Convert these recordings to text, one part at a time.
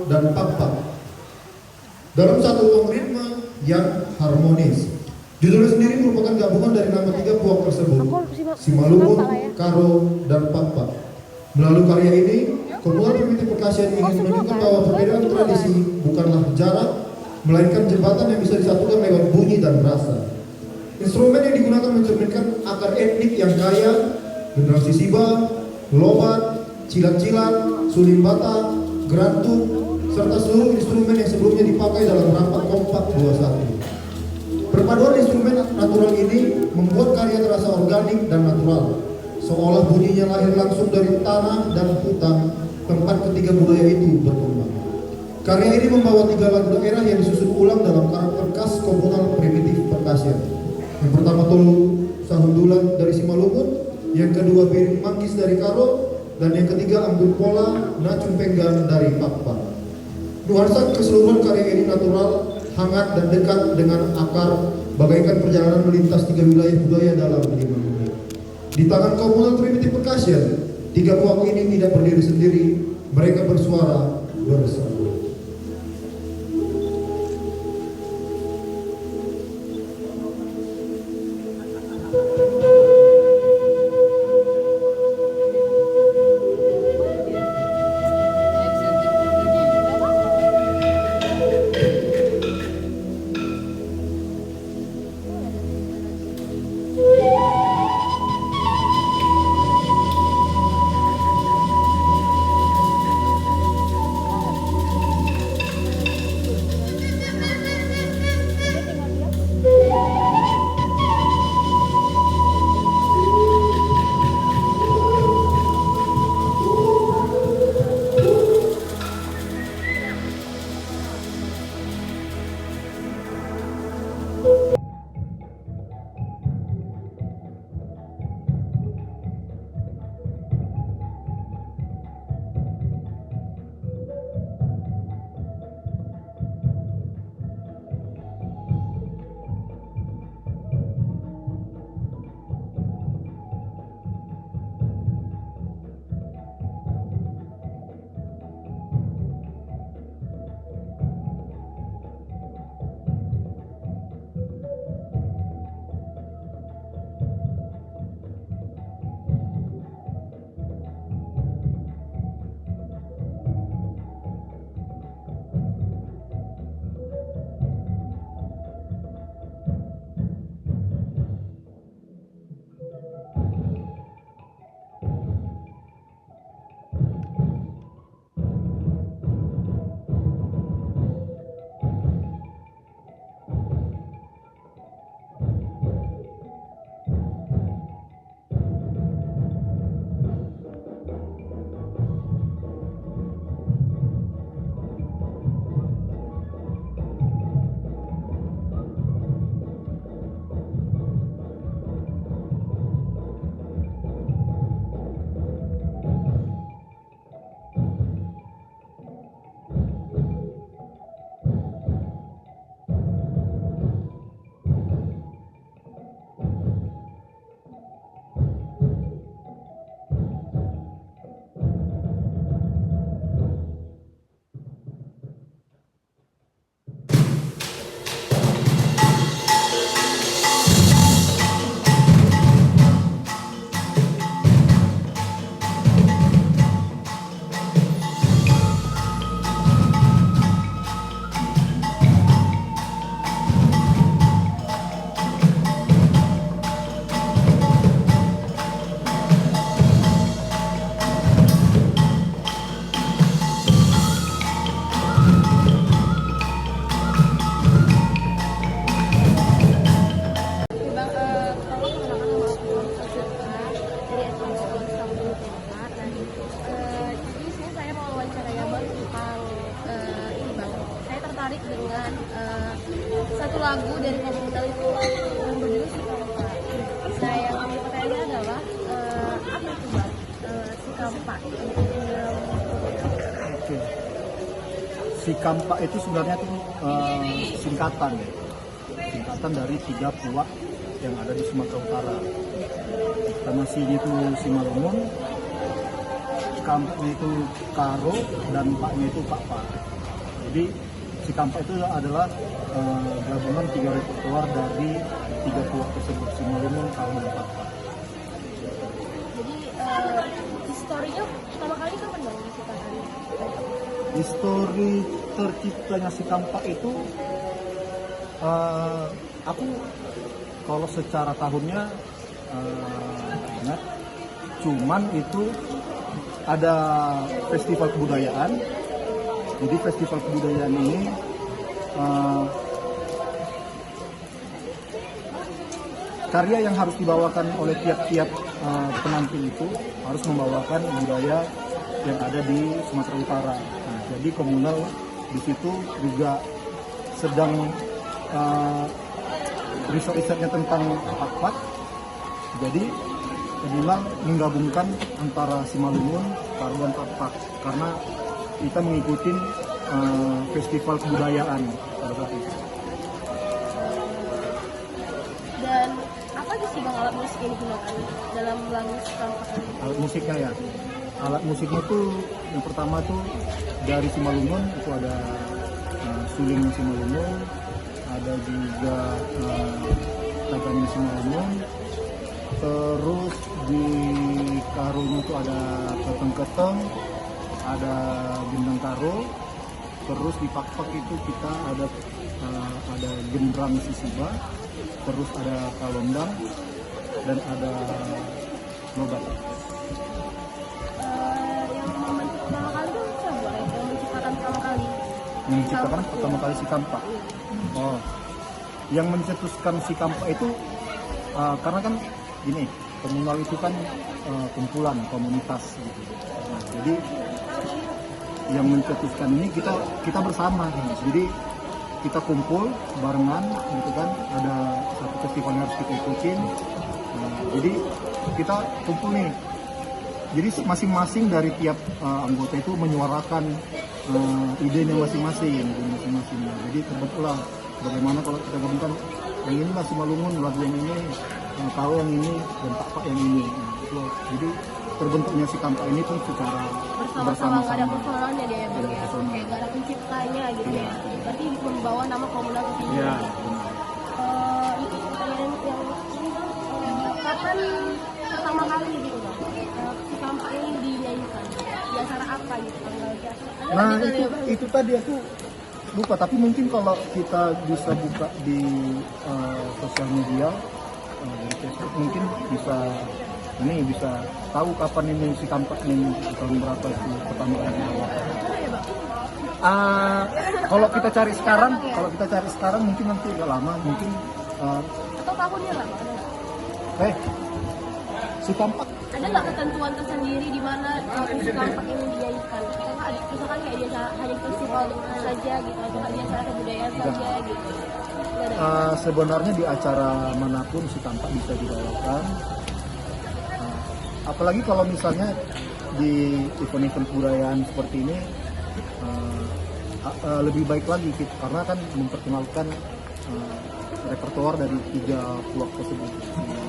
dan Pak dalam satu ritme yang harmonis. Judulnya sendiri merupakan gabungan dari nama tiga puak tersebut, Simalungun, Karo, dan Pak. Melalui karya ini, kumpulan primitif percussion ingin menunjukkan bahwa perbedaan tradisi bukanlah jarak, melainkan jembatan yang bisa disatukan lewat bunyi dan rasa. Instrumen yang digunakan mencerminkan akar etnik yang kaya, gendang sisiba, lobat, cilat-cilat, suling bata, gerantuk, serta seluruh instrumen yang sebelumnya dipakai dalam rampak kompak 21. Perpaduan instrumen natural ini membuat karya terasa organik dan natural, seolah bunyinya lahir langsung dari tanah dan hutan tempat ketiga budaya itu berkembang. Karya ini membawa tiga lagu daerah yang disusun ulang dalam karakter khas komunal primitif percussion. Yang pertama Tolu Sahundulan dari Simalungun, yang kedua Biring Manggis dari Karo, dan yang ketiga Ambun Pola Nacung Penggan dari Pakpa. Nuansa keseluruhan karya ini natural, hangat dan dekat dengan akar, bagaikan perjalanan melintas tiga wilayah budaya dalam 5 menit. Di tangan komunal primitif percussion, tiga puak ini tidak berdiri sendiri, mereka bersuara bersama. Dengan satu lagu dari komunitas itu yang berjudul Si Kampa. Nah, yang kami pertanyaannya adalah apa itu Bang? Si Kampa. Oke. Si Kampa itu sebenarnya itu singkatan dari tiga puak yang ada di Sumatera Utara. Pertama Si-nya itu Simalungun, Kampnya itu Karo, dan Pak-nya itu Pak. Jadi si Kampak itu adalah gabungan 3 repertoar dari 3 puak tersebut, Simalungun, Karo, dan Pakpak. Jadi historinya pertama kali kapan bang diciptakan? Histori terciptanya si Kampak itu aku kalau secara tahunnya ingat, cuman itu ada festival kebudayaan. Jadi festival kebudayaan ini karya yang harus dibawakan oleh tiap-tiap penampil itu harus membawakan budaya yang ada di Sumatera Utara. Nah, jadi komunal di situ juga sedang riset-risetnya tentang Pakpak. Jadi komunal menggabungkan antara Simalungun, Karo, dan Pakpak karena kita mengikuti festival kebudayaan pada saat itu. Dan apa aja sih bang alat musik yang digunakan dalam lagu si Kampak ini? Alat musiknya ya, alat musiknya tuh yang pertama tuh dari Simalungun itu ada suling Simalungun, ada juga tagani Simalungun, terus di Karunya tuh ada keteng-keteng, ada gendang Karo, terus di Pakpak itu kita ada gendrang Sisiba, terus ada kalondang, dan ada logat. Yang membentuk pertama kali itu siapa boleh yang menciptakan pertama kali? Menciptakan pertama kali si Kampak. Oh, yang mencetuskan si Kampak itu karena kan gini, komunal itu kan kumpulan komunitas gitu. Nah, jadi yang mencetuskan ini kita bersama gitu. Jadi kita kumpul barengan gitu kan, ada satu festival yang harus kita ikutin. Jadi kita kumpul nih. Jadi masing-masing dari tiap anggota itu menyuarakan idenya masing-masing. Jadi terbentuklah bagaimana kalau kita gabungkan yang ini lah Simalungun, lagu yang ini, yang Karo yang ini, dan Pakpak yang ini. Nah, itu. Jadi terbentuknya si Kampak ini pun secara bersama-sama, nggak ada bersama-sama. personalnya dia ya bang Ada ya, personal. kayak nggak ada penciptanya gitu ya. Berarti membawa nama komunal ke sini. Iya. Itu pertanyaan yang kapan pertama kali gitu bang si Kampak ini dinyanyikan di acara apa gitu bang? Nah itu tadi aku lupa, tapi mungkin kalau kita bisa buka di sosial media, di Facebook mungkin bisa tahu kapan ini si Kampak ini tahun berapa itu pertama kali. Kalau kita cari sekarang, mungkin nanti agak lama, mungkin Atau tahunnya lah bang? Ada nggak? si Kampak Ada nggak ketentuan tersendiri di mana si Kampak ini dinyanyikan? Misalkan kayak dia hanya festival saja gitu, atau hanya acara kebudayaan saja gitu. Nggak ada. sebenarnya di acara manapun si Kampak bisa dibawakan. Apalagi kalau misalnya di event-event kebudayaan seperti ini lebih baik lagi gitu, karena kan memperkenalkan repertoar dari 3 puak tersebut,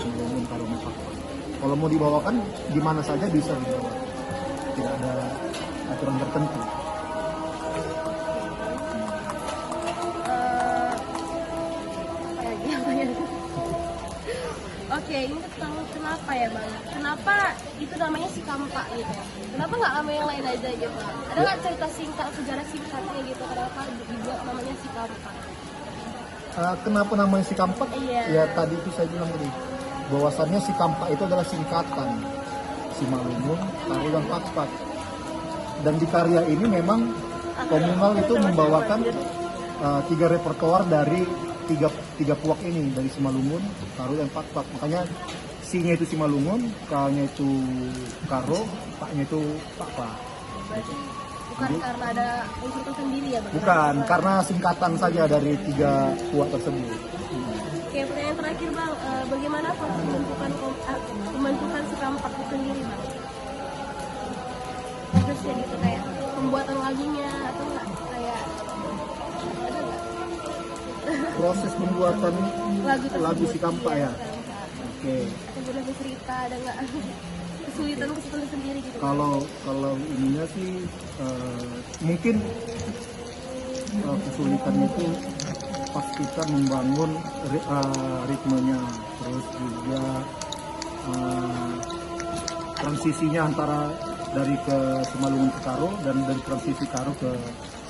Simalungun, Karo, dan Pakpak. Kalau mau dibawakan di mana saja bisa dibawa, tidak ada aturan tertentu. Oke, ini tentang kenapa ya bang? Kenapa itu namanya si Kampak gitu? Kenapa nggak nama yang lain aja gitu? Ada nggak cerita singkat, sejarah singkatnya gitu? Kenapa dibuat namanya si Kampak? Kenapa namanya si Kampak? Iya. Ya tadi itu saya bilang tadi, bahwasannya si Kampak itu adalah singkatan Simalungun, Karo, dan Pakpak. Dan di karya ini memang komunal itu membawakan 3 repertoar dari tiga puak ini, dari Simalungun, Karo, dan Pakpak. Makanya Si-nya itu Simalungun, K-nya itu Karo, Pak-nya itu Pakpak. Bukan karena ada unsur tersendiri ya bang? Bukan, karena singkatan saja dari 3 puak tersebut. Oke, pertanyaan terakhir bang, bagaimana proses pembentukan si Kampak itu sendiri bang? Prosesnya gitu kayak pembuatan lagunya atau enggak kayak ada nggak? Proses pembuatan lagu si Kampak ya. Oke. Atau boleh bercerita, ada nggak kesulitan sendiri gitu? Kalau ininya sih mungkin kesulitannya itu pas kita membangun ritmenya, terus juga transisinya antara dari ke Simalungun ke Karo dan dari transisi Karo ke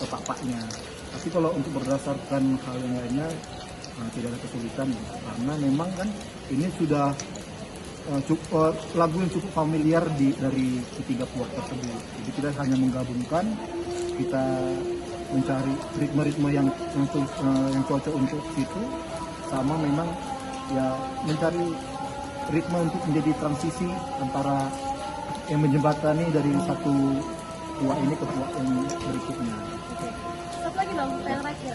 Papaknya. Tapi kalau untuk berdasarkan hal yang lainnya tidak ada kesulitan, karena memang kan ini sudah lagu yang cukup familiar dari ketiga puak tersebut. Jadi kita hanya menggabungkan, kita mencari ritme-ritme yang cocok untuk situ, sama memang ya mencari ritme untuk menjadi transisi antara yang menjembatani dari satu puak ini ke puak yang berikutnya. Satu lagi bang, yang terakhir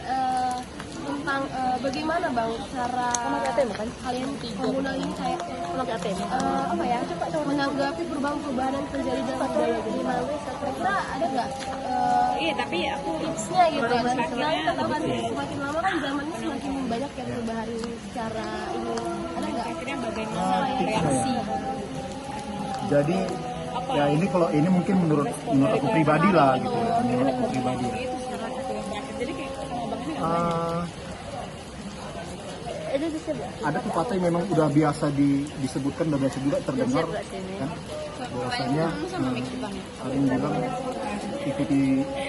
tentang bagaimana bang cara kalian pengguna ini kayak apa ya menanggapi perubahan-perubahan yang terjadi dalam budaya jadi kira-kira ada nggak Iya, tapi aku tipsnya gitu ya Kalau selain misalnya kan semakin lama kan zaman ini semakin banyak yang perubahan secara ini ada nggak akhirnya bagaimana reaksi Jadi ya ini kalau ini mungkin menurut aku pribadi lah gitu ya, menurut aku pribadi. itu salah satu yang terakhir. Jadi kayak sama bang ini itu bisa nggak? Ada pepatah yang memang udah biasa disebutkan, udah biasa juga terdengar kan, bahwasanya ada yang bilang ikuti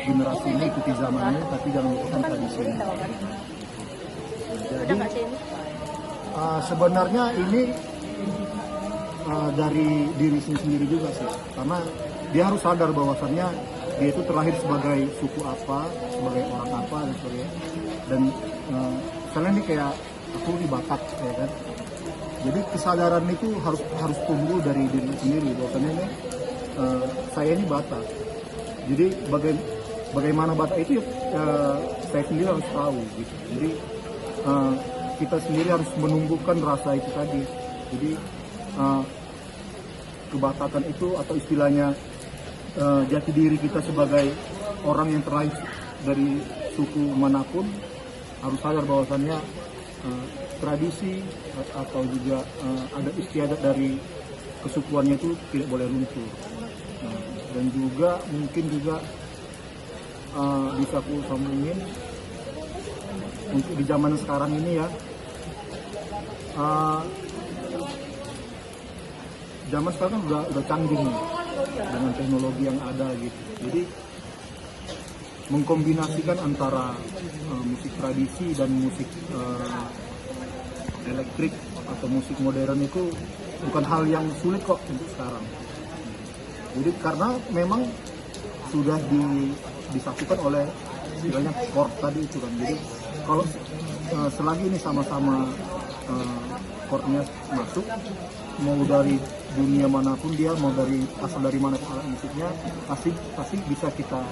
generasi ini, ikuti zamannya, tapi jangan lupakan tradisinya. Jadi sebenarnya ini dari diri sendiri juga sih, karena dia harus sadar bahwasannya dia itu terlahir sebagai suku apa, sebagai orang apa dan sebagainya. Dan misalnya ini kayak aku di Batak ya kan, jadi kesadaran itu harus tumbuh dari diri sendiri bahwasannya ini saya ini Batak. Jadi bagaimana Batak itu saya sendiri harus tahu gitu. Jadi kita sendiri harus menumbuhkan rasa itu tadi. Jadi kebatakan itu atau istilahnya jati diri kita sebagai orang yang terlahir dari suku manapun harus sadar bahwasannya tradisi atau juga adat istiadat dari kesukuannya itu tidak boleh luntur. Dan juga mungkin juga bisa aku sambungin untuk di zaman sekarang ini ya, zaman sekarang udah canggih nih dengan teknologi yang ada gitu. Jadi mengkombinasikan antara musik tradisi dan musik elektrik atau musik modern itu bukan hal yang sulit kok untuk sekarang. Jadi karena memang sudah disatukan oleh istilahnya chord tadi itu kan. Jadi kalau selagi ini sama-sama chordnya masuk, mau dari dunia manapun dia, mau dari asal dari mana alat musiknya, pasti bisa kita